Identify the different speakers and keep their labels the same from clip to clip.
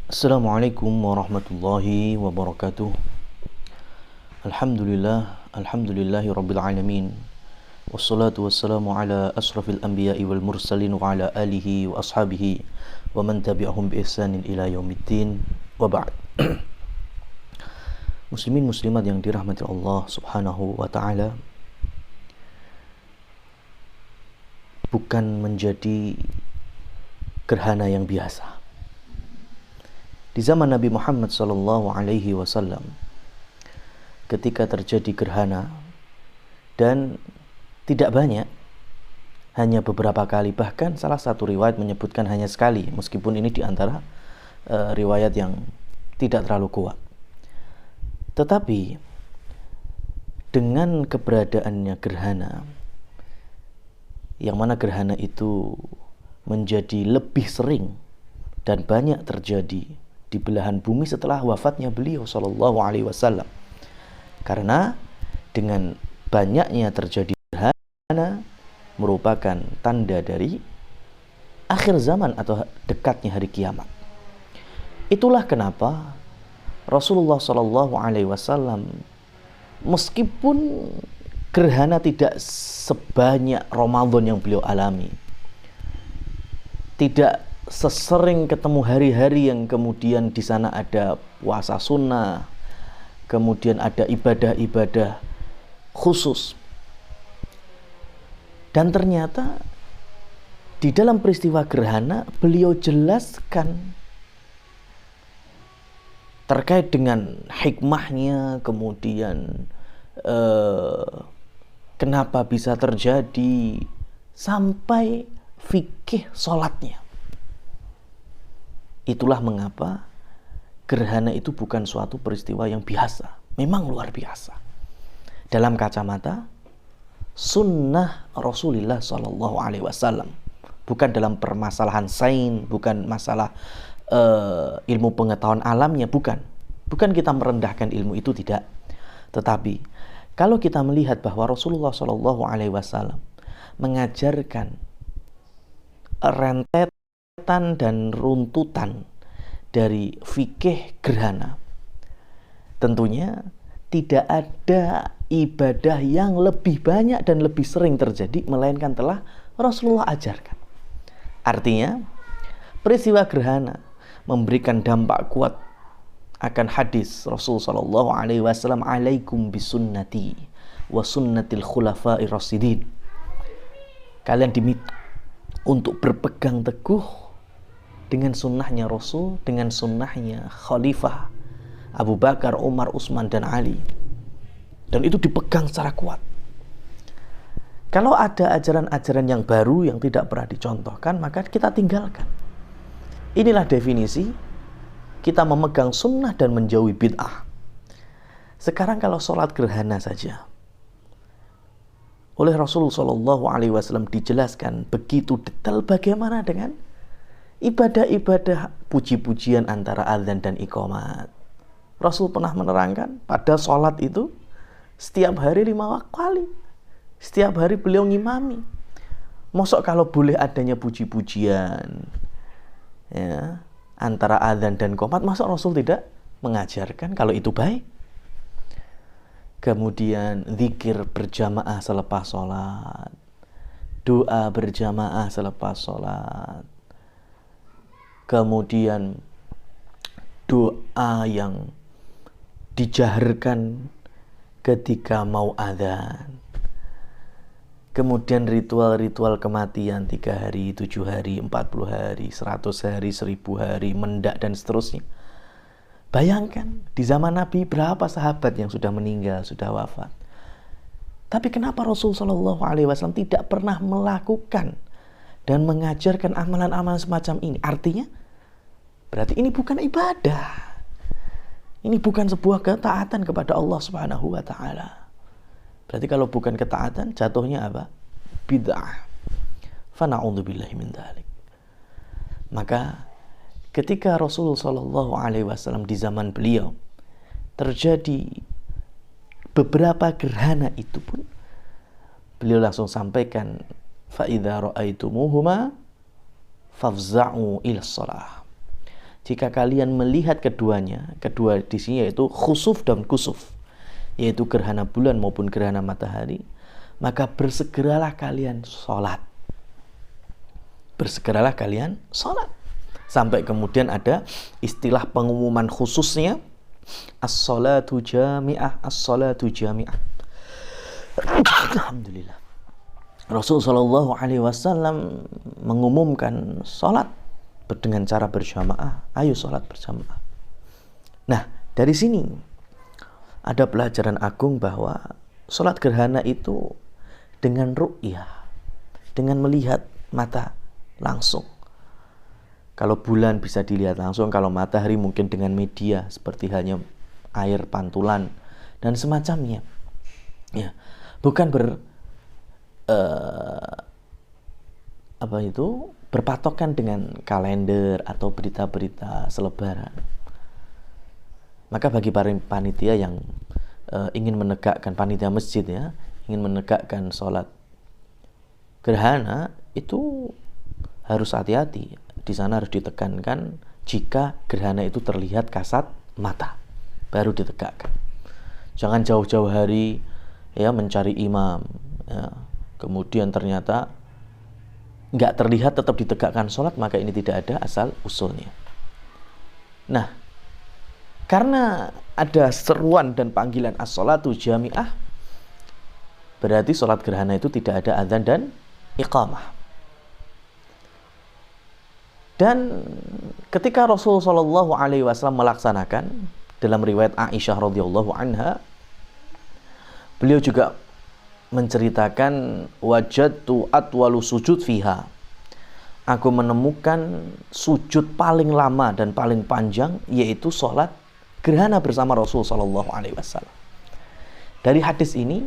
Speaker 1: Assalamualaikum warahmatullahi wabarakatuh. Alhamdulillahi rabbil alamin. Wassalatu wassalamu ala asrafil anbiya'i wal mursalin wa ala alihi wa ashabihi wa man tabi'ahum bi ihsanin ila yaumiddin. Wa ba'd. Muslimin muslimat yang dirahmati Allah Subhanahu wa taala, bukan menjadi gerhana yang biasa. Di zaman Nabi Muhammad SAW, ketika terjadi gerhana, dan tidak banyak, hanya beberapa kali, bahkan salah satu riwayat menyebutkan hanya sekali, meskipun ini diantara riwayat yang tidak terlalu kuat. Tetapi dengan keberadaannya gerhana, yang mana gerhana itu menjadi lebih sering dan banyak terjadi di belahan bumi setelah wafatnya beliau Shallallahu Alaihi Wasallam, karena dengan banyaknya terjadi gerhana merupakan tanda dari akhir zaman atau dekatnya hari kiamat. Itulah kenapa Rasulullah Shallallahu Alaihi Wasallam, meskipun gerhana tidak sebanyak Ramadan yang beliau alami, tidak sesering ketemu hari-hari yang kemudian di sana ada puasa sunnah, kemudian ada ibadah-ibadah khusus. Dan ternyata di dalam peristiwa gerhana beliau jelaskan terkait dengan hikmahnya, kemudian kenapa bisa terjadi, sampai fikih sholatnya. Itulah mengapa gerhana itu bukan suatu peristiwa yang biasa, memang luar biasa. Dalam kacamata sunnah Rasulullah SAW, bukan dalam permasalahan sains, bukan masalah ilmu pengetahuan alamnya, bukan kita merendahkan ilmu itu, tidak. Tetapi kalau kita melihat bahwa Rasulullah SAW mengajarkan rentetan dan runtutan dari fikih gerhana, tentunya tidak ada ibadah yang lebih banyak dan lebih sering terjadi melainkan telah Rasulullah ajarkan. Artinya peristiwa gerhana memberikan dampak kuat akan hadis Rasul sallallahu alaihi wasallam, alaikum bisunnati wa sunnatil khulafa'ir rasyidin. Kalian diminta untuk berpegang teguh dengan sunnahnya Rasul, dengan sunnahnya Khalifah Abu Bakar, Umar, Utsman, dan Ali. Dan itu dipegang secara kuat. Kalau ada ajaran-ajaran yang baru yang tidak pernah dicontohkan, maka kita tinggalkan. Inilah definisi kita memegang sunnah dan menjauhi bid'ah. Sekarang kalau sholat gerhana saja, oleh Rasulullah SAW dijelaskan begitu detail bagaimana dengan ibadah-ibadah puji-pujian antara azan dan iqamat. Rasul pernah menerangkan pada sholat itu setiap hari 5 kali, setiap hari beliau ngimami. Mosok kalau boleh adanya puji-pujian ya, antara azan dan iqamat, masa Rasul tidak mengajarkan kalau itu baik? Kemudian zikir berjamaah selepas sholat, doa berjamaah selepas sholat, kemudian doa yang dijaharkan ketika mau adzan, kemudian ritual-ritual kematian 3 hari, 7 hari, 40 hari, 100 hari, 1000 hari, mendak, dan seterusnya. Bayangkan di zaman Nabi berapa sahabat yang sudah meninggal, sudah wafat. Tapi kenapa Rasulullah SAW tidak pernah melakukan dan mengajarkan amalan-amalan semacam ini? Artinya berarti ini bukan ibadah. Ini bukan sebuah ketaatan kepada Allah Subhanahu wa taala. Berarti kalau bukan ketaatan, jatuhnya apa? Bid'ah. Fa na'udzubillahi min dzalik. Maka ketika Rasulullah SAW di zaman beliau terjadi beberapa gerhana, itu pun beliau langsung sampaikan, fa idza ra'aitumuhuma fafza'u ila shalah. jika kalian melihat keduanya, kedua di sini yaitu khusuf dan kusuf, yaitu gerhana bulan maupun gerhana matahari, maka bersegeralah kalian sholat. Bersegeralah kalian sholat. Sampai kemudian ada istilah pengumuman khususnya, as-salatu jami'ah, as-salatu jami'ah. Alhamdulillah. Rasulullah SAW mengumumkan sholat dengan cara berjamaah. Ayo sholat berjamaah. Nah, dari sini ada pelajaran agung bahwa sholat gerhana itu dengan ru'yah, dengan melihat mata langsung. Kalau bulan bisa dilihat langsung, kalau matahari mungkin dengan media seperti halnya air pantulan dan semacamnya. Ya, bukan berpatokan dengan kalender atau berita-berita selebaran. Maka bagi para panitia yang ingin menegakkan, panitia masjid ya, ingin menegakkan sholat gerhana, itu harus hati-hati. Di sana harus ditekankan jika gerhana itu terlihat kasat mata, baru ditegakkan. Jangan jauh-jauh hari ya mencari imam, ya, kemudian ternyata nggak terlihat tetap ditegakkan sholat, maka ini tidak ada asal usulnya. Nah, karena ada seruan dan panggilan as-sholatu jami'ah, berarti sholat gerhana itu tidak ada adzan dan iqamah. Dan ketika Rasulullah SAW melaksanakan, dalam riwayat Aisyah radhiyallahu anha, beliau juga menceritakan, wajadtu atwalu sujud fiha. Aku menemukan sujud paling lama dan paling panjang, yaitu sholat gerhana bersama Rasulullah SAW. Dari hadis ini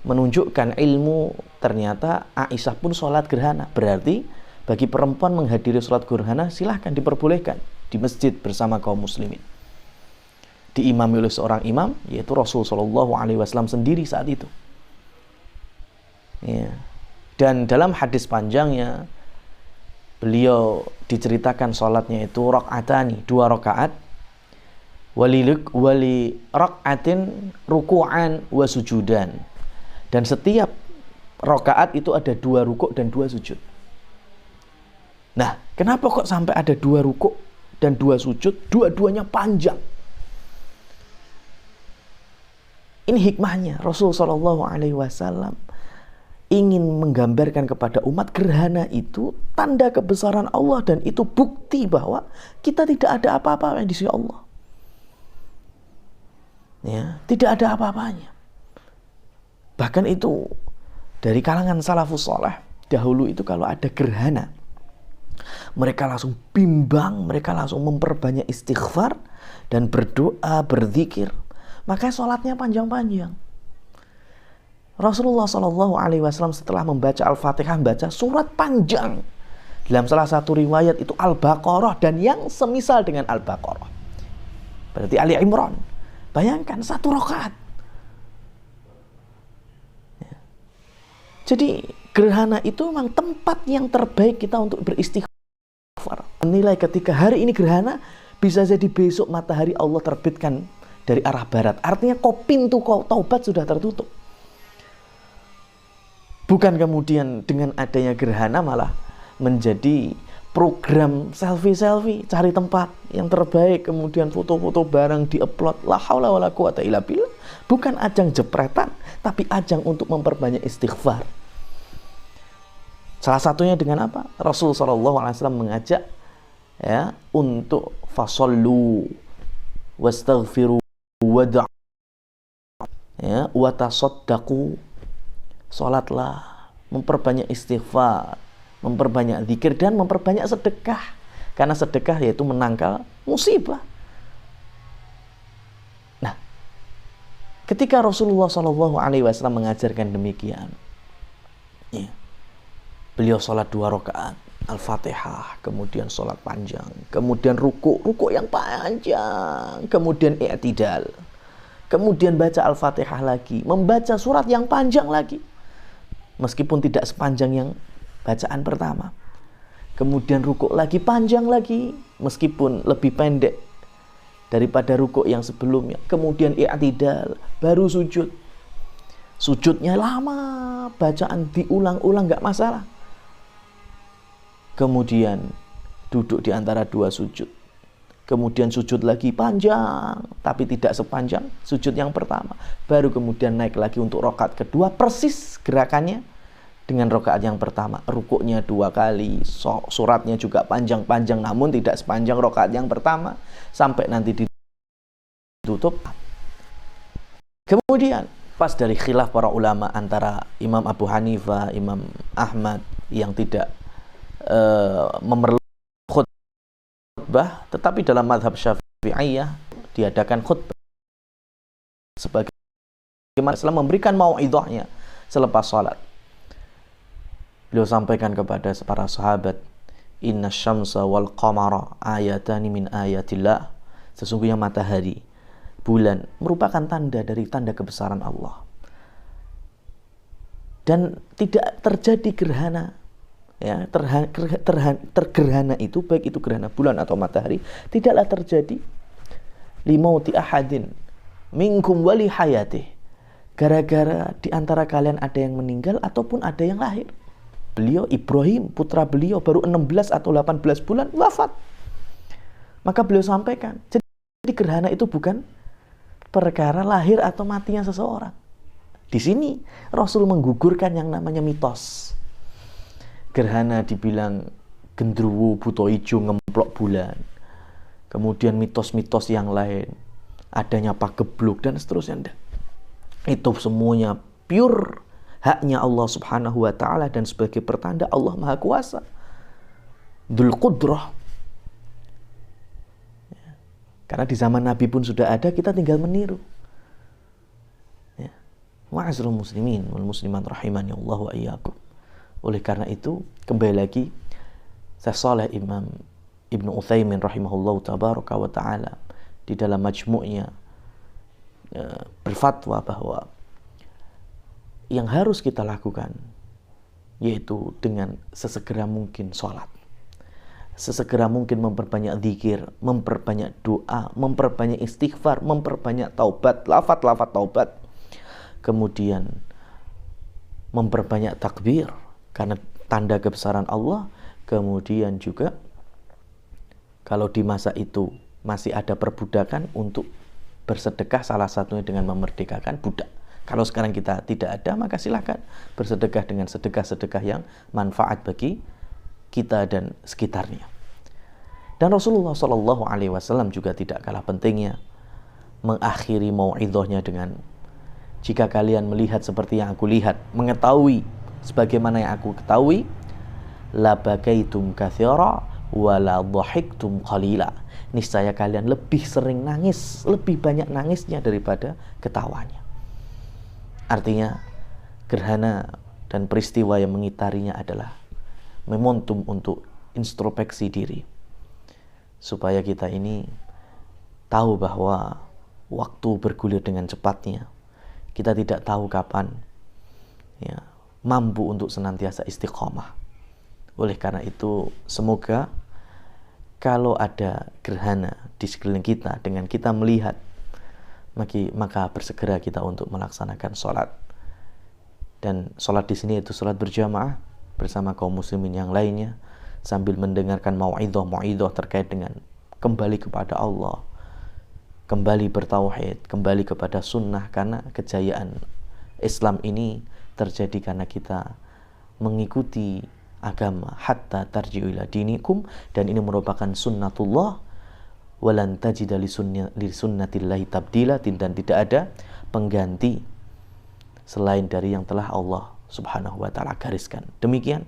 Speaker 1: menunjukkan ilmu, ternyata Aisyah pun sholat gerhana. Berarti bagi perempuan menghadiri sholat gerhana silahkan, diperbolehkan di masjid bersama kaum muslimin. Diimami oleh seorang imam, yaitu Rasulullah SAW sendiri saat itu. Ya. Dan dalam hadis panjangnya, beliau diceritakan sholatnya itu rakaatani, 2 rakaat, wali rakaatin ruku'an wa sujudan. Dan setiap rakaat itu ada 2 rukuk dan 2 sujud. Nah, kenapa kok sampai ada 2 rukuk dan 2 sujud? Dua-duanya panjang. Ini hikmahnya. Rasulullah SAW ingin menggambarkan kepada umat, gerhana itu tanda kebesaran Allah, dan itu bukti bahwa kita tidak ada apa-apa di sisi Allah. Ya, tidak ada apa-apanya. Bahkan itu dari kalangan salafus saleh dahulu itu kalau ada gerhana, mereka langsung bimbang, mereka langsung memperbanyak istighfar dan berdoa, berzikir. Makanya sholatnya panjang-panjang. Rasulullah SAW setelah membaca Al-Fatihah, membaca surat panjang. Dalam salah satu riwayat itu Al-Baqarah dan yang semisal dengan Al-Baqarah. Berarti Ali Imran. Bayangkan 1 rakaat. Ya. Jadi gerhana itu memang tempat yang terbaik kita untuk beristighfar. Menilai ketika hari ini gerhana, bisa jadi besok matahari Allah terbitkan dari arah barat. Artinya pintu taubat sudah tertutup. Bukan kemudian dengan adanya gerhana malah menjadi program selfie-selfie, cari tempat yang terbaik, kemudian foto-foto barang di-upload. La haula wala quwata illa billah. Bukan ajang jepretan, tapi ajang untuk memperbanyak istighfar. Salah satunya dengan apa? Rasulullah SAW mengajak ya untuk fasallu wastaghfiru wada'u ya watasaddaqu. Salatlah, memperbanyak istighfar, memperbanyak zikir, dan memperbanyak sedekah. Karena sedekah yaitu menangkal musibah. Nah, ketika Rasulullah SAW mengajarkan demikian, ya, beliau sholat 2 rakaat, Al-Fatihah, kemudian sholat panjang, kemudian rukuk yang panjang, kemudian i'tidal, kemudian baca Al-Fatihah lagi, membaca surat yang panjang lagi, meskipun tidak sepanjang yang bacaan pertama. kemudian rukuk lagi panjang lagi, meskipun lebih pendek daripada rukuk yang sebelumnya, kemudian i'tidal, baru sujud. Sujudnya lama, bacaan diulang-ulang nggak masalah. Kemudian duduk di antara dua sujud. Kemudian sujud lagi panjang, tapi tidak sepanjang sujud yang pertama. Baru kemudian naik lagi untuk rakaat kedua, persis gerakannya dengan rakaat yang pertama. Rukuknya 2 kali, suratnya juga panjang-panjang, namun tidak sepanjang rakaat yang pertama, sampai nanti ditutup. Kemudian pas dari khilaf para ulama antara Imam Abu Hanifah, Imam Ahmad yang tidak memerlukan khutbah, tetapi dalam mazhab Syafi'iyah diadakan khutbah sebagai Islam memberikan mau'idhahnya selepas salat. Beliau sampaikan kepada para sahabat, inna syamsa wal qamara ayatani min ayatillah, sesungguhnya matahari, bulan merupakan tanda dari tanda kebesaran Allah, dan tidak terjadi gerhana. Ya, tergerhana itu, baik itu gerhana bulan atau matahari, tidaklah terjadi limauti ahadin minkum wali hayatih, gara-gara di antara kalian ada yang meninggal ataupun ada yang lahir. Beliau Ibrahim, putra beliau, baru 16 atau 18 bulan wafat. Maka beliau sampaikan, jadi gerhana itu bukan perkara lahir atau matinya seseorang. Di sini Rasul menggugurkan yang namanya mitos. Gerhana dibilang gendruwo, buto ijo, ngemplok bulan. Kemudian mitos-mitos yang lain, adanya pagebluk dan seterusnya. Itu semuanya pure haknya Allah Subhanahu wa ta'ala, dan sebagai pertanda Allah Maha Kuasa, Dzul Qudrah. Karena di zaman Nabi pun sudah ada, kita tinggal meniru. Ya. Ma'azrul muslimin wal muslimat rahimani Allah wa iyyakum. Oleh karena itu, kembali lagi, Syekh Shalih Imam Ibnu Utsaimin rahimahullahu tabaraka wa ta'ala di dalam majmu'nya berfatwa bahwa yang harus kita lakukan yaitu dengan sesegera mungkin sholat, sesegera mungkin memperbanyak zikir, memperbanyak doa, memperbanyak istighfar, memperbanyak taubat, lafaz-lafaz taubat, kemudian memperbanyak takbir karena tanda kebesaran Allah. Kemudian juga kalau di masa itu masih ada perbudakan, untuk bersedekah, salah satunya dengan memerdekakan budak. Kalau sekarang kita tidak ada, maka silakan bersedekah dengan sedekah-sedekah yang manfaat bagi kita dan sekitarnya. Dan Rasulullah SAW juga tidak kalah pentingnya mengakhiri mau'idhahnya dengan, jika kalian melihat seperti yang aku lihat, mengetahui sebagaimana yang aku ketahui, la bakaitum katsira wa la dhahiktum qalila, niscaya kalian lebih sering nangis, lebih banyak nangisnya daripada ketawanya. Artinya gerhana dan peristiwa yang mengitarinya adalah momentum untuk introspeksi diri, supaya kita ini tahu bahwa waktu bergulir dengan cepatnya. Kita tidak tahu kapan mampu untuk senantiasa istiqomah. Oleh karena itu, semoga kalau ada gerhana di sekeliling kita, dengan kita melihat, maka bersegera kita untuk melaksanakan sholat. Dan sholat di sini itu sholat berjamaah bersama kaum muslimin yang lainnya, sambil mendengarkan mau'idhah terkait dengan kembali kepada Allah, kembali bertauhid, kembali kepada sunnah. Karena kejayaan Islam ini terjadi karena kita mengikuti agama hatta tarji'u ila dinikum, dan ini merupakan sunnatullah, walan tajida li sunnatillahi tabdila, dan tidak ada pengganti selain dari yang telah Allah Subhanahu wa ta'ala gariskan. Demikian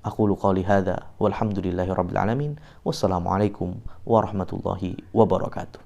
Speaker 1: aqulu qouli hadza walhamdulillahi rabbil alamin. Wassalamualaikum warahmatullahi wabarakatuh.